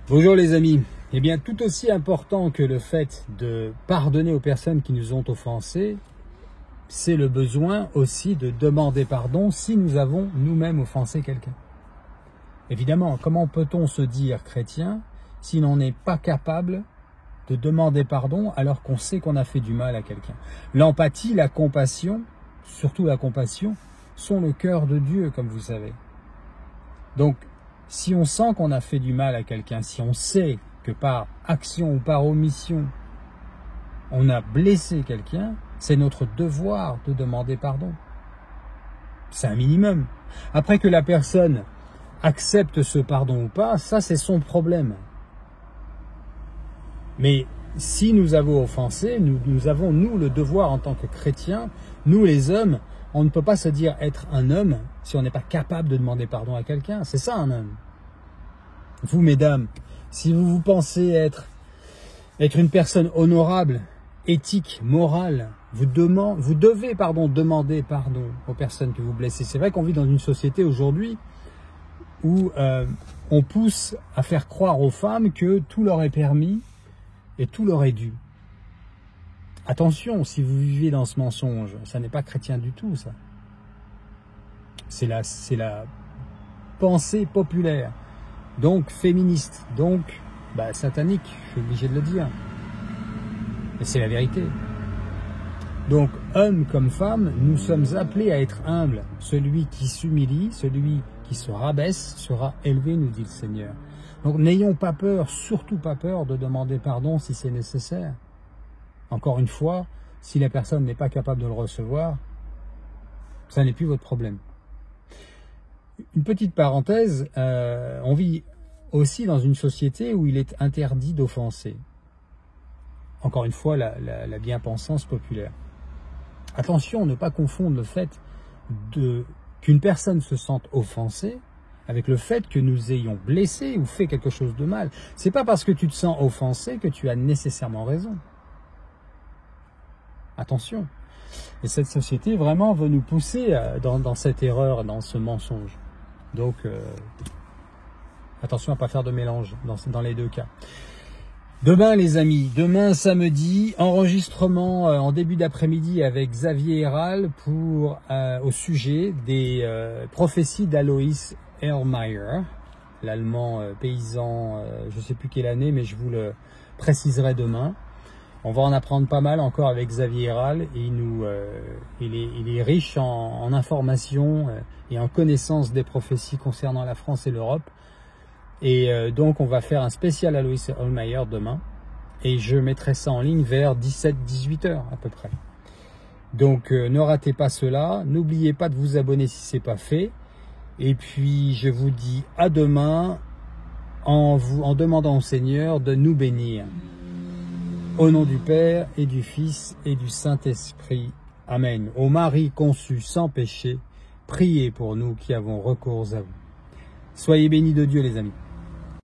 Bonjour les amis. Eh bien, tout aussi important que le fait de pardonner aux personnes qui nous ont offensés, c'est le besoin aussi de demander pardon si nous avons nous-mêmes offensé quelqu'un. Évidemment, comment peut-on se dire chrétien si l'on n'est pas capable de demander pardon alors qu'on sait qu'on a fait du mal à quelqu'un? L'empathie, la compassion, surtout la compassion, sont le cœur de Dieu, comme vous savez. Donc, si on sent qu'on a fait du mal à quelqu'un, si on sait que par action ou par omission, on a blessé quelqu'un, c'est notre devoir de demander pardon. C'est un minimum. Après que la personne accepte ce pardon ou pas, ça c'est son problème. Mais si nous avons offensé, nous avons, nous, le devoir en tant que chrétiens, nous les hommes, on ne peut pas se dire être un homme si on n'est pas capable de demander pardon à quelqu'un. C'est ça un homme. Vous, mesdames, si vous pensez être une personne honorable, éthique, morale, vous devez demander pardon aux personnes que vous blessez. C'est vrai qu'on vit dans une société aujourd'hui où on pousse à faire croire aux femmes que tout leur est permis et tout leur est dû. Attention, si vous vivez dans ce mensonge, ça n'est pas chrétien du tout, ça. C'est la pensée populaire, donc féministe, donc satanique, je suis obligé de le dire. Et c'est la vérité. Donc, homme comme femme, nous sommes appelés à être humbles. Celui qui s'humilie, celui qui se rabaisse, sera élevé, nous dit le Seigneur. Donc, n'ayons pas peur, surtout pas peur de demander pardon si c'est nécessaire. Encore une fois, si la personne n'est pas capable de le recevoir, ça n'est plus votre problème. Une petite parenthèse, on vit aussi dans une société où il est interdit d'offenser. Encore une fois, la bien-pensance populaire. Attention, ne pas confondre le fait qu'une personne se sente offensée avec le fait que nous ayons blessé ou fait quelque chose de mal. C'est pas parce que tu te sens offensé que tu as nécessairement raison. Attention. Et cette société vraiment veut nous pousser dans cette erreur, dans ce mensonge. Donc, attention à ne pas faire de mélange dans les deux cas. Demain, les amis, demain samedi, enregistrement en début d'après-midi avec Xavier Héral au sujet des prophéties d'Alois Erlmeyer, l'allemand paysan, je ne sais plus quelle année, mais je vous le préciserai demain. On va en apprendre pas mal encore avec Xavier Héral. Il est riche en informations et en connaissances des prophéties concernant la France et l'Europe. Et donc on va faire un spécial Alois Erlmeyer demain. Et je mettrai ça en ligne vers 17-18 heures à peu près. Donc ne ratez pas cela. N'oubliez pas de vous abonner si ce n'est pas fait. Et puis je vous dis à demain en demandant au Seigneur de nous bénir. Au nom du Père et du Fils et du Saint-Esprit. Amen. Ô Marie conçue sans péché, priez pour nous qui avons recours à vous. Soyez bénis de Dieu les amis.